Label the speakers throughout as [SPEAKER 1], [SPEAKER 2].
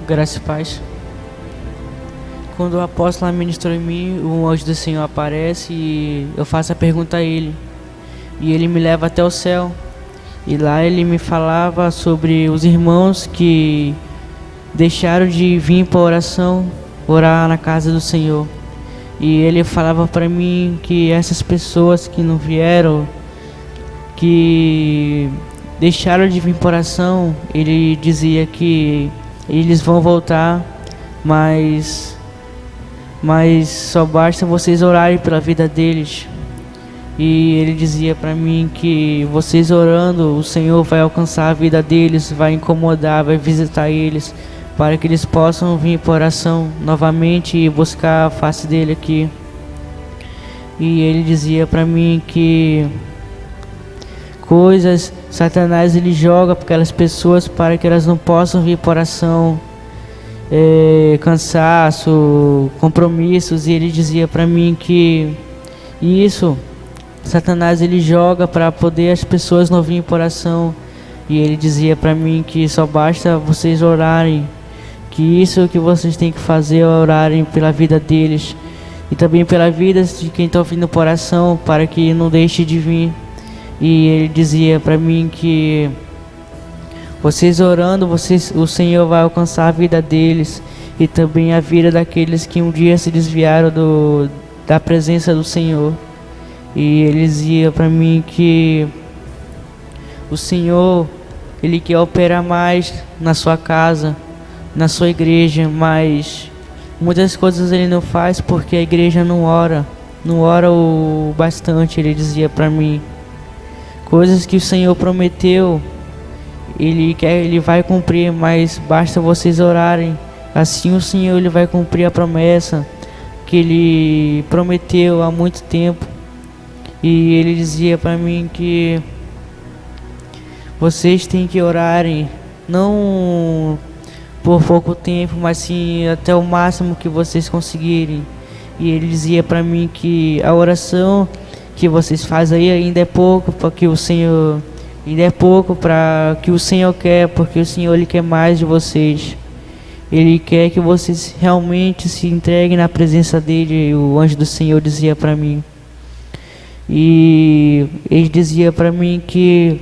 [SPEAKER 1] Graça e paz. Quando o apóstolo ministrou em mim, o anjo do Senhor aparece e eu faço a pergunta a ele. E ele me leva até o céu. E lá ele me falava sobre os irmãos que deixaram de vir para oração, orar na casa do Senhor. E ele falava para mim que essas pessoas que não vieram, que deixaram de vir para oração, ele dizia que eles vão voltar, mas só basta vocês orarem pela vida deles. E ele dizia para mim que vocês orando, o Senhor vai alcançar a vida deles, vai incomodar, vai visitar eles, para que eles possam vir para oração novamente e buscar a face dele aqui. E ele dizia para mim que Satanás ele joga para aquelas pessoas para que elas não possam vir para oração, cansaço, compromissos. E ele dizia para mim que isso Satanás ele joga para poder as pessoas não virem para oração. E ele dizia para mim que só basta vocês orarem, que isso que vocês têm que fazer é orarem pela vida deles e também pela vida de quem está vindo para oração, para que não deixe de vir. E ele dizia para mim que vocês orando, o Senhor vai alcançar a vida deles e também a vida daqueles que um dia se desviaram da presença do Senhor. E ele dizia para mim que o Senhor, Ele quer operar mais na sua casa, na sua igreja, mas muitas coisas Ele não faz porque a igreja não ora o bastante. Ele dizia para mim, coisas que o Senhor prometeu, Ele vai cumprir, mas basta vocês orarem. Assim o Senhor Ele vai cumprir a promessa que Ele prometeu há muito tempo. E Ele dizia para mim que vocês têm que orarem, não por pouco tempo, mas sim até o máximo que vocês conseguirem. E Ele dizia para mim que a oração que vocês fazem aí ainda é pouco para que o Senhor, quer, porque o Senhor Ele quer mais de vocês. Ele quer que vocês realmente se entreguem na presença dele. O anjo do Senhor dizia para mim. E ele dizia para mim que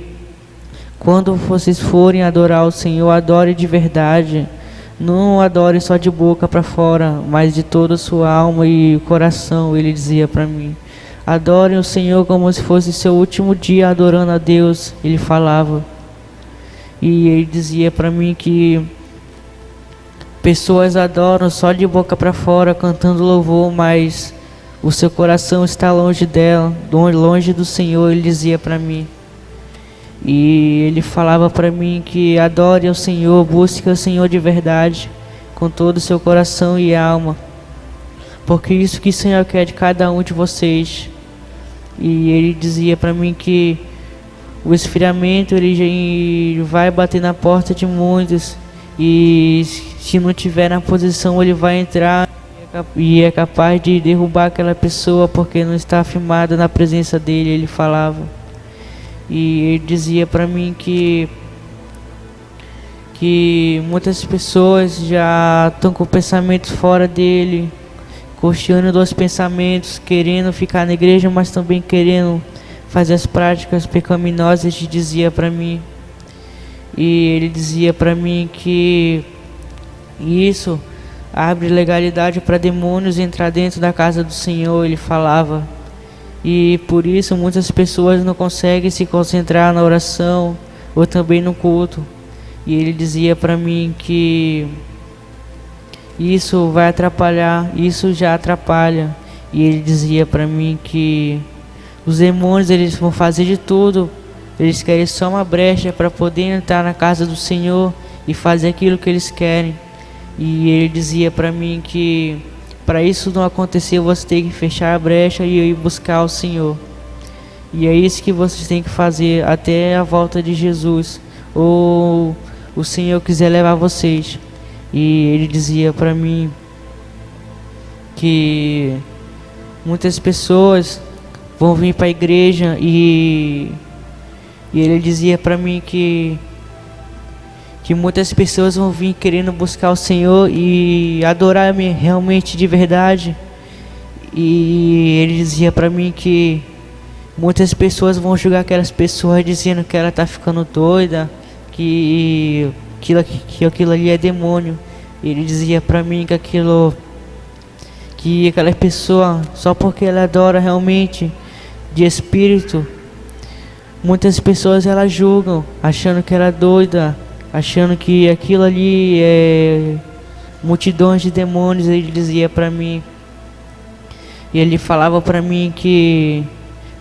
[SPEAKER 1] quando vocês forem adorar o Senhor, adore de verdade. Não adore só de boca para fora, mas de toda a sua alma e coração. Ele dizia para mim, adorem o Senhor como se fosse seu último dia adorando a Deus. Ele falava. E ele dizia para mim que pessoas adoram só de boca para fora, cantando louvor, mas o seu coração está longe dela, longe do Senhor. Ele dizia para mim. E ele falava para mim que adore ao Senhor, busque o Senhor de verdade, com todo o seu coração e alma, porque isso que o Senhor quer de cada um de vocês. E ele dizia para mim que o esfriamento ele vai bater na porta de muitos, e se não tiver na posição ele vai entrar e é capaz de derrubar aquela pessoa porque não está firmada na presença dele. Ele falava. E ele dizia para mim que muitas pessoas já estão com pensamentos fora dele, questionando os pensamentos, querendo ficar na igreja, mas também querendo fazer as práticas pecaminosas. Ele dizia para mim. E ele dizia para mim que isso abre legalidade para demônios entrar dentro da casa do Senhor. Ele falava. E por isso muitas pessoas não conseguem se concentrar na oração ou também no culto. E ele dizia para mim que isso vai atrapalhar, isso já atrapalha. E ele dizia para mim que os demônios eles vão fazer de tudo, eles querem só uma brecha para poder entrar na casa do Senhor e fazer aquilo que eles querem. E ele dizia para mim que para isso não acontecer, você tem que fechar a brecha e ir buscar o Senhor. E é isso que vocês têm que fazer até a volta de Jesus, ou o Senhor quiser levar vocês. E ele dizia para mim que muitas pessoas vão vir para a igreja e ele dizia para mim que que muitas pessoas vão vir querendo buscar o Senhor e adorar-me realmente de verdade. E ele dizia para mim que muitas pessoas vão julgar aquelas pessoas dizendo que ela tá ficando doida, que aquilo ali é demônio. Ele dizia para mim que aquela pessoa, só porque ela adora realmente de espírito, muitas pessoas elas julgam, achando que ela é doida, achando que aquilo ali é multidões de demônios. Ele dizia para mim, e ele falava para mim que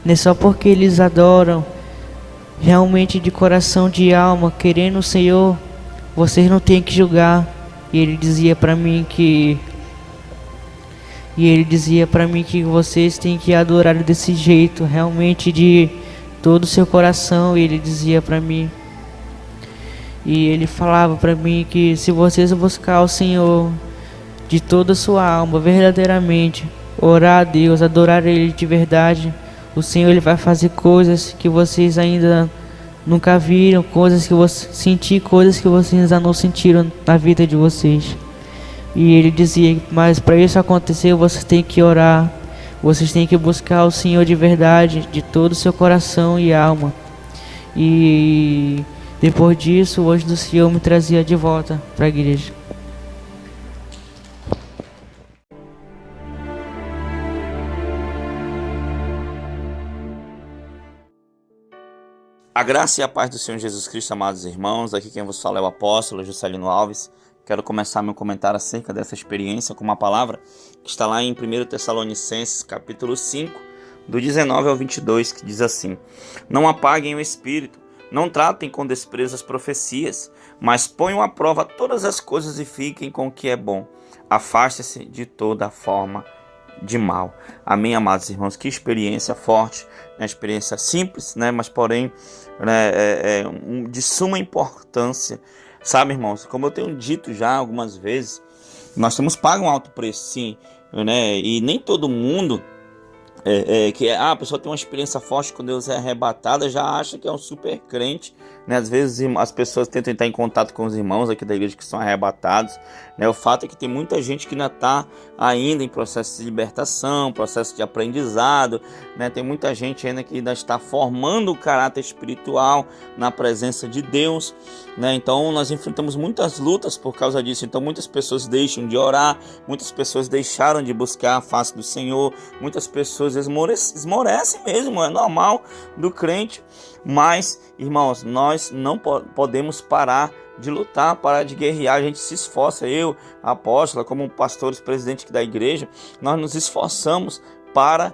[SPEAKER 1] não é só porque eles adoram realmente de coração, de alma, querendo o Senhor, vocês não têm que julgar. E ele dizia para mim que vocês têm que adorar desse jeito, realmente de todo o seu coração. E ele dizia para mim, e ele falava para mim que se vocês buscar o Senhor de toda a sua alma, verdadeiramente, orar a Deus, adorar Ele de verdade, o Senhor Ele vai fazer coisas que vocês ainda nunca viram, coisas que coisas que vocês ainda não sentiram na vida de vocês. E ele dizia, mas para isso acontecer, vocês têm que orar, vocês têm que buscar o Senhor de verdade, de todo o seu coração e alma. E depois disso, o anjo do Senhor me trazia de volta para a igreja.
[SPEAKER 2] A graça e a paz do Senhor Jesus Cristo, amados irmãos. Aqui quem vos fala é o apóstolo Juscelino Alves. Quero começar meu comentário acerca dessa experiência com uma palavra que está lá em 1 Tessalonicenses, capítulo 5, do 19 ao 22, que diz assim: Não apaguem o espírito, não tratem com desprezo as profecias, mas ponham à prova todas as coisas e fiquem com o que é bom. Afaste-se de toda forma de mal. Amém, amados irmãos? Que experiência forte, né? Experiência simples, né? Mas porém de suma importância. Sabe, irmãos, como eu tenho dito já algumas vezes, nós temos pago um alto preço, sim, né? E nem todo mundo a pessoa tem uma experiência forte com Deus, é arrebatada, já acha que é um super crente, né? Às vezes as pessoas tentam entrar em contato com os irmãos aqui da igreja que são arrebatados, né? O fato é que tem muita gente que ainda está ainda em processo de libertação, processo de aprendizado, né? Tem muita gente ainda que ainda está formando o caráter espiritual na presença de Deus, né? Então nós enfrentamos muitas lutas por causa disso. Então muitas pessoas deixam de orar, muitas pessoas deixaram de buscar a face do Senhor, muitas pessoas esmorecem mesmo, é normal do crente. Mas, irmãos, nós não podemos parar de lutar, parar de guerrear. A gente se esforça, eu, a apóstola, como pastores, presidente da igreja, nós nos esforçamos para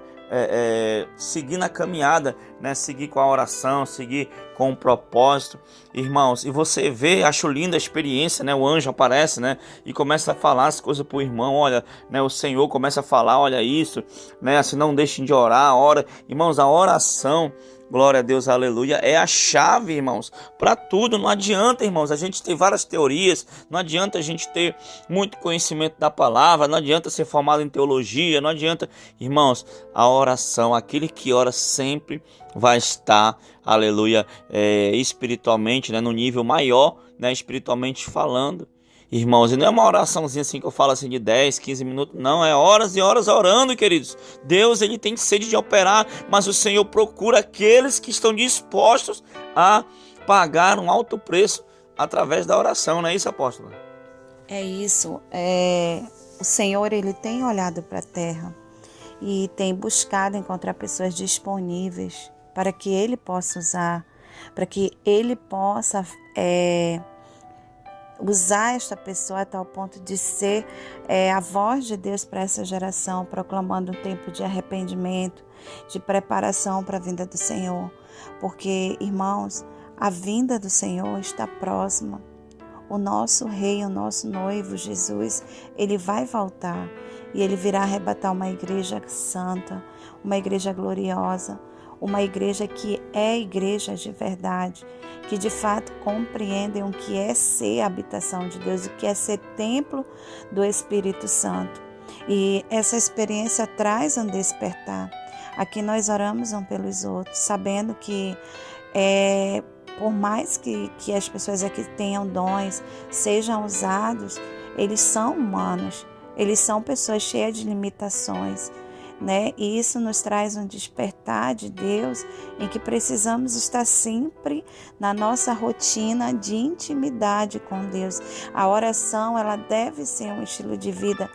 [SPEAKER 2] seguir na caminhada, né? Seguir com a oração, seguir com o propósito, irmãos. E você vê, acho linda a experiência, né? O anjo aparece, né? E começa a falar as coisas para o irmão. Olha, né? O Senhor começa a falar, olha isso, né? Assim, não deixem de orar, ora. Irmãos, a oração, glória a Deus, aleluia, é a chave, irmãos, para tudo. Não adianta, irmãos, a gente ter várias teorias, não adianta a gente ter muito conhecimento da palavra, não adianta ser formado em teologia, não adianta, irmãos, a oração, aquele que ora sempre vai estar, aleluia, espiritualmente, né, no nível maior, né, espiritualmente falando. Irmãos, e não é uma oraçãozinha assim que eu falo assim de 10, 15 minutos, não, é horas e horas orando, queridos. Deus, ele tem sede de operar, mas o Senhor procura aqueles que estão dispostos a pagar um alto preço através da oração, não é isso, apóstolo?
[SPEAKER 3] É isso, o Senhor, ele tem olhado para a terra e tem buscado encontrar pessoas disponíveis para que ele possa usar, para que ele possa usar esta pessoa a tal ponto de ser a voz de Deus para essa geração, proclamando um tempo de arrependimento, de preparação para a vinda do Senhor. Porque, irmãos, a vinda do Senhor está próxima. O nosso rei, o nosso noivo, Jesus, ele vai voltar e ele virá arrebatar uma igreja santa, uma igreja gloriosa, uma igreja que é igreja de verdade, que de fato compreendem o que é ser a habitação de Deus, o que é ser templo do Espírito Santo. E essa experiência traz um despertar. Aqui nós oramos uns pelos outros, sabendo que por mais que as pessoas aqui tenham dons, sejam usados, eles são humanos, eles são pessoas cheias de limitações, né? E isso nos traz um despertar de Deus em que precisamos estar sempre na nossa rotina de intimidade com Deus. A oração, ela deve ser um estilo de vida,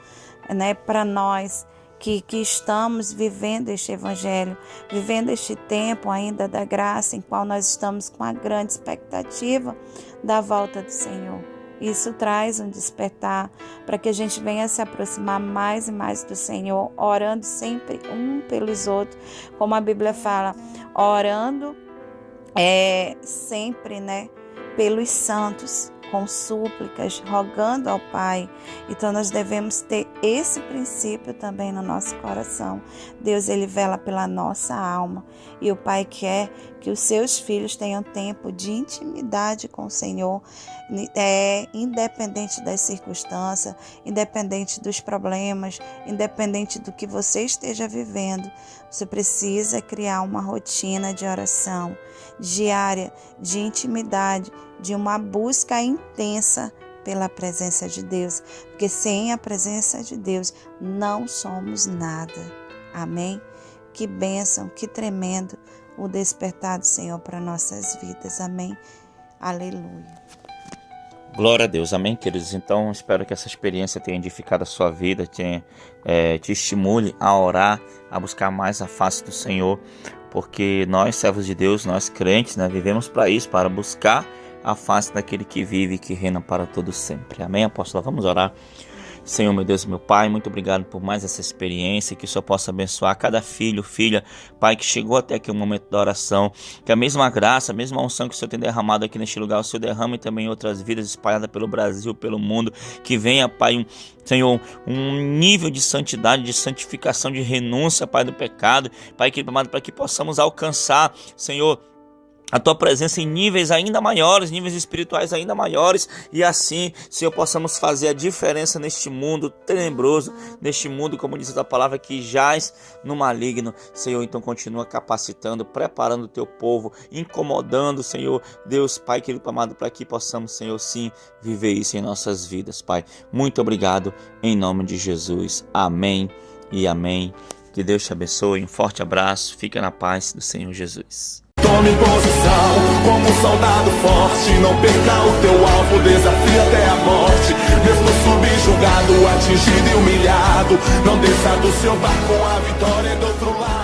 [SPEAKER 3] né, para nós que estamos vivendo este evangelho, vivendo este tempo ainda da graça, em qual nós estamos com a grande expectativa da volta do Senhor. Isso traz um despertar para que a gente venha se aproximar mais e mais do Senhor, orando sempre um pelos outros, como a Bíblia fala, orando sempre, né, pelos santos, com súplicas, rogando ao Pai. Então nós devemos ter esse princípio também no nosso coração. Deus, ele vela pela nossa alma, e o Pai quer que os seus filhos tenham tempo de intimidade com o Senhor, independente das circunstâncias, independente dos problemas, independente do que você esteja vivendo. Você precisa criar uma rotina de oração diária, de intimidade, de uma busca intensa pela presença de Deus, porque sem a presença de Deus não somos nada. Amém? Que bênção, que tremendo o despertar do Senhor para nossas vidas. Amém? Aleluia.
[SPEAKER 2] Glória a Deus, amém, queridos? Então, espero que essa experiência tenha edificado a sua vida, te estimule a orar, a buscar mais a face do Senhor, porque nós, servos de Deus, nós crentes, né, vivemos para isso, para buscar a face daquele que vive e que reina para todo sempre. Amém, apóstolo? Vamos orar. Senhor, meu Deus e meu Pai, muito obrigado por mais essa experiência, que o Senhor possa abençoar cada filho, filha, Pai, que chegou até aqui o momento da oração, que a mesma graça, a mesma unção que o Senhor tem derramado aqui neste lugar, o Senhor derrame também em outras vidas espalhadas pelo Brasil, pelo mundo, que venha, Pai, Senhor, um nível de santidade, de santificação, de renúncia, Pai, do pecado, Pai, que amado, para que possamos alcançar, Senhor, a Tua presença em níveis ainda maiores, níveis espirituais ainda maiores, e assim, Senhor, possamos fazer a diferença neste mundo tenebroso, neste mundo, como diz a palavra, que jaz no maligno. Senhor, então continua capacitando, preparando o Teu povo, incomodando, Senhor, Deus, Pai querido amado, para que possamos, Senhor, sim, viver isso em nossas vidas, Pai. Muito obrigado, em nome de Jesus. Amém e amém. Que Deus te abençoe, um forte abraço, fica na paz do Senhor Jesus.
[SPEAKER 4] Tome posição como um soldado forte, não perca o teu alvo, desafia até a morte. Mesmo subjugado, atingido e humilhado, não desça do seu barco, a vitória é do outro lado.